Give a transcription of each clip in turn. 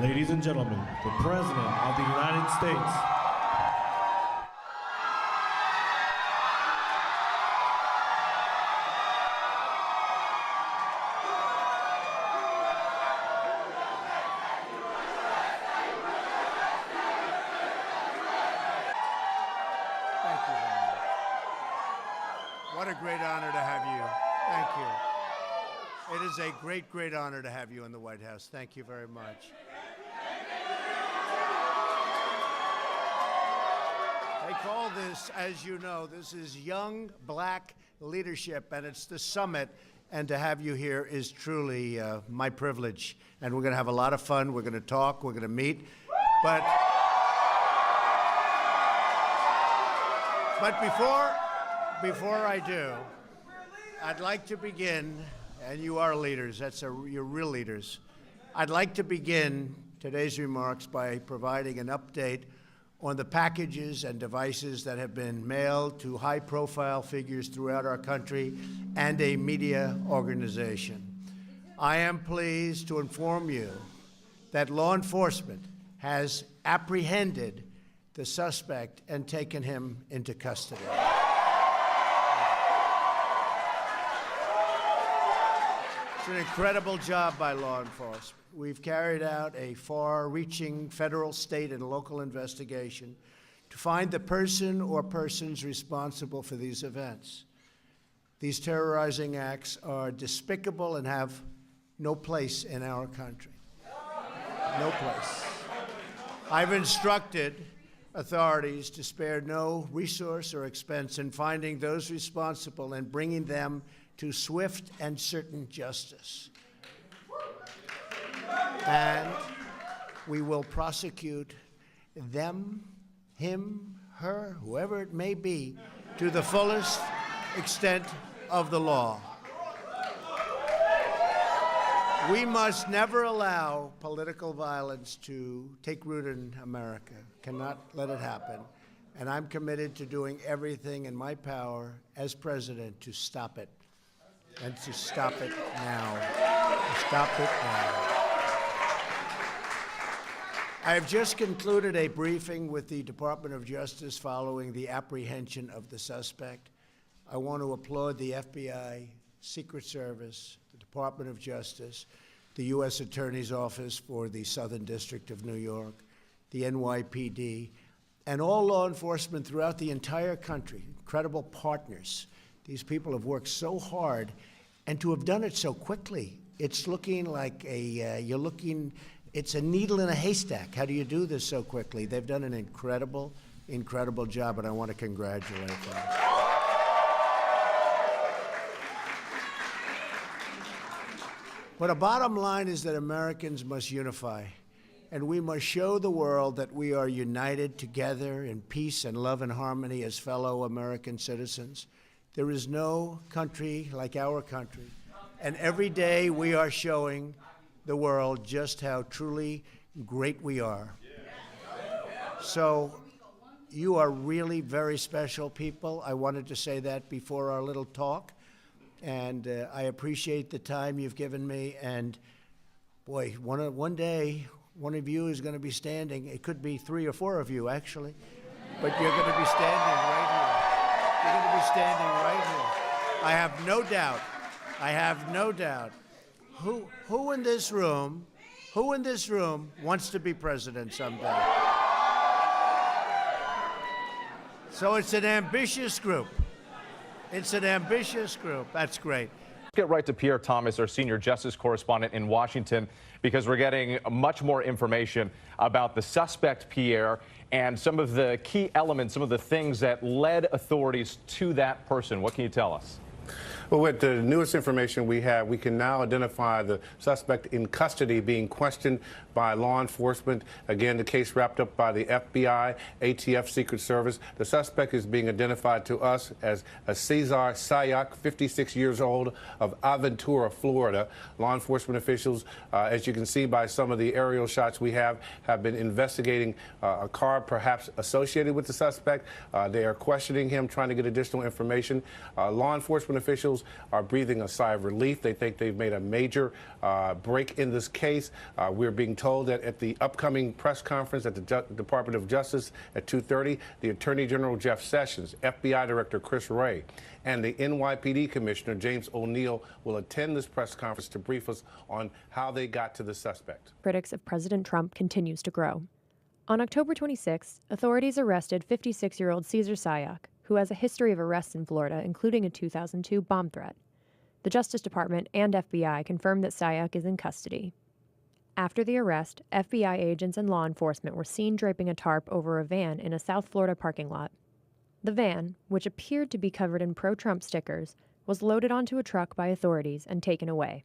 Ladies and gentlemen, the President of the United States. Thank you very much. What a great honor to have you. Thank you. It is a great, great honor to have you in the White House. Thank you very much. They call this, as you know, this is Young Black Leadership, and it's the summit. And to have you here is truly my privilege. And we're going to have a lot of fun. We're going to talk. We're going to meet. But before I do, I'd like to begin, and you are leaders. You're real leaders. I'd like to begin today's remarks by providing an update on the packages and devices that have been mailed to high-profile figures throughout our country and a media organization. I am pleased to inform you that law enforcement has apprehended the suspect and taken him into custody. It's an incredible job by law enforcement. We've carried out a far-reaching federal, state, and local investigation to find the person or persons responsible for these events. These terrorizing acts are despicable and have no place in our country. No place. I've instructed authorities to spare no resource or expense in finding those responsible and bringing them to swift and certain justice. And we will prosecute them, him, her, whoever it may be, to the fullest extent of the law. We must never allow political violence to take root in America. Cannot let it happen. And I'm committed to doing everything in my power as president to stop it. And to stop it now. To stop it now. I have just concluded a briefing with the Department of Justice following the apprehension of the suspect. I want to applaud the FBI, Secret Service, the Department of Justice, the U.S. Attorney's Office for the Southern District of New York, the NYPD, and all law enforcement throughout the entire country, incredible partners. These people have worked so hard, and to have done it so quickly, it's looking like it's a needle in a haystack. How do you do this so quickly? They've done an incredible, incredible job, and I want to congratulate them. But a bottom line is that Americans must unify, and we must show the world that we are united together in peace and love and harmony as fellow American citizens. There is no country like our country, and every day we are showing the world just how truly great we are. So you are really very special people. I wanted to say that before our little talk. And I appreciate the time you've given me. And boy, one day, one of you is going to be standing. It could be 3 or 4 of you, actually. But you're going to be standing right here. You're going to be standing right here. I have no doubt. I have no doubt. Who in this room wants to be president someday? So it's an ambitious group. It's an ambitious group. That's great. Let's get right to Pierre Thomas, our senior justice correspondent in Washington, because we're getting much more information about the suspect, Pierre, and some of the key elements, some of the things that led authorities to that person. What can you tell us? Well, with the newest information we have, we can now identify the suspect in custody being questioned by law enforcement. Again, the case wrapped up by the FBI, ATF, Secret Service. The suspect is being identified to us as Cesar Sayoc, 56 years old, of Aventura, Florida. Law enforcement officials, as you can see by some of the aerial shots we have been investigating a car perhaps associated with the suspect. They are questioning him, trying to get additional information. Law enforcement officials officials are breathing a sigh of relief. They think they've made a major break in this case. We're being told that at the upcoming press conference at the Department of Justice at 2:30, the Attorney General Jeff Sessions, FBI Director Chris Wray, and the NYPD Commissioner James O'Neill will attend this press conference to brief us on how they got to the suspect. Critics of President Trump continues to grow. On October 26, authorities arrested 56-year-old Cesar Sayoc, who has a history of arrests in Florida, including a 2002 bomb threat. The Justice Department and FBI confirmed that Sayoc is in custody. After the arrest, FBI agents and law enforcement were seen draping a tarp over a van in a South Florida parking lot. The van, which appeared to be covered in pro-Trump stickers, was loaded onto a truck by authorities and taken away.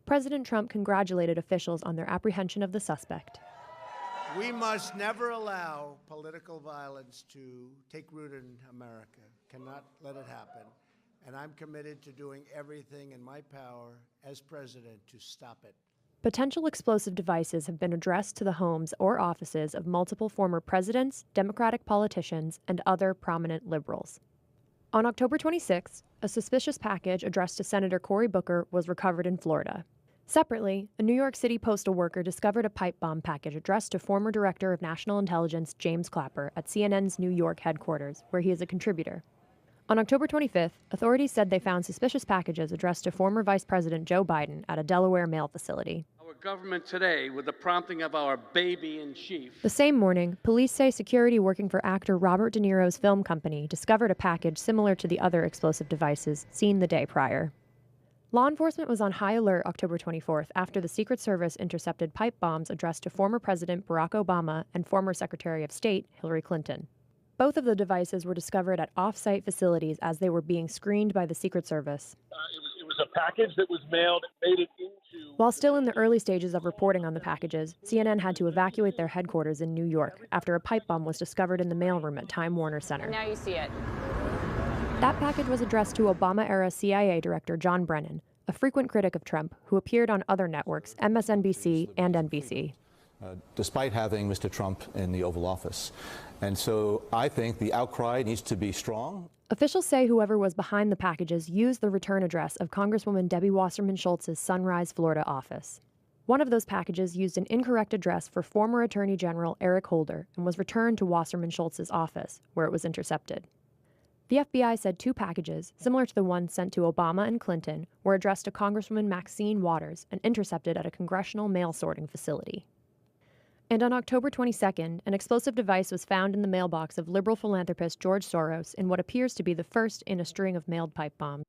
President Trump congratulated officials on their apprehension of the suspect. We must never allow political violence to take root in America. Cannot let it happen. And I'm committed to doing everything in my power as president to stop it. Potential explosive devices have been addressed to the homes or offices of multiple former presidents, Democratic politicians, and other prominent liberals. On October 26, a suspicious package addressed to Senator Cory Booker was recovered in Florida. Separately, a New York City postal worker discovered a pipe bomb package addressed to former Director of National Intelligence James Clapper at CNN's New York headquarters, where he is a contributor. On October 25th, authorities said they found suspicious packages addressed to former Vice President Joe Biden at a Delaware mail facility. Our government today, with the prompting of our baby-in-chief. The same morning, police say security working for actor Robert De Niro's film company discovered a package similar to the other explosive devices seen the day prior. Law enforcement was on high alert October 24th after the Secret Service intercepted pipe bombs addressed to former President Barack Obama and former Secretary of State Hillary Clinton. Both of the devices were discovered at off-site facilities as they were being screened by the Secret Service. It was a package that was mailed and made it into... While still in the early stages of reporting on the packages, CNN had to evacuate their headquarters in New York after a pipe bomb was discovered in the mailroom at Time Warner Center. Now you see it. That package was addressed to Obama-era CIA Director John Brennan, a frequent critic of Trump who appeared on other networks, MSNBC and NBC. Despite having Mr. Trump in the Oval Office. And so I think the outcry needs to be strong. Officials say whoever was behind the packages used the return address of Congresswoman Debbie Wasserman Schultz's Sunrise, Florida office. One of those packages used an incorrect address for former Attorney General Eric Holder and was returned to Wasserman Schultz's office, where it was intercepted. The FBI said 2 packages, similar to the one sent to Obama and Clinton, were addressed to Congresswoman Maxine Waters and intercepted at a congressional mail sorting facility. And on October 22nd, an explosive device was found in the mailbox of liberal philanthropist George Soros in what appears to be the first in a string of mailed pipe bombs.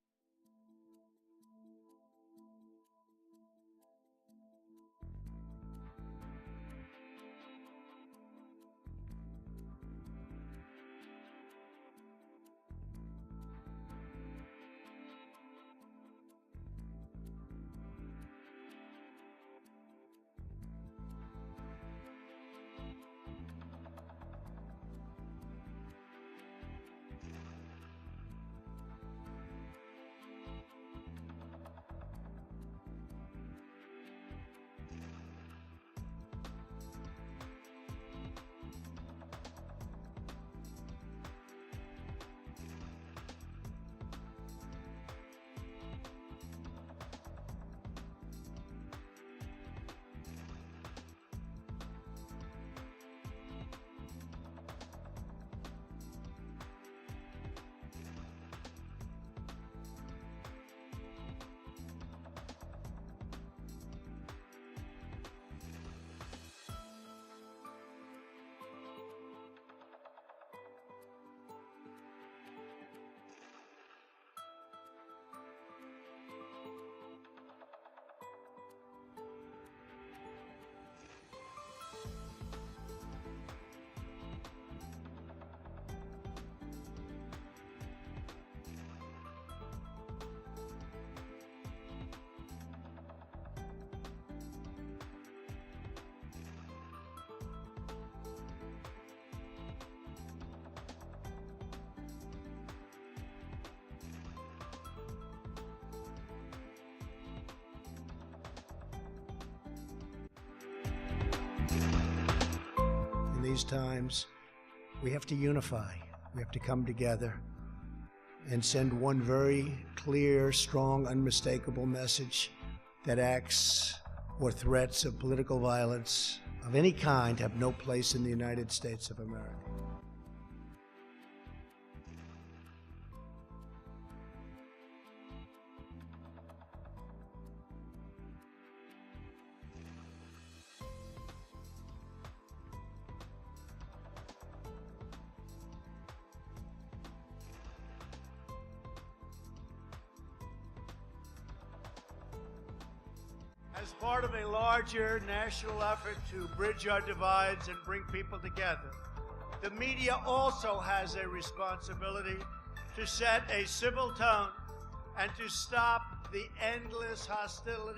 In these times, we have to unify. We have to come together and send one very clear, strong, unmistakable message that acts or threats of political violence of any kind have no place in the United States of America. As part of a larger national effort to bridge our divides and bring people together, the media also has a responsibility to set a civil tone and to stop the endless hostility.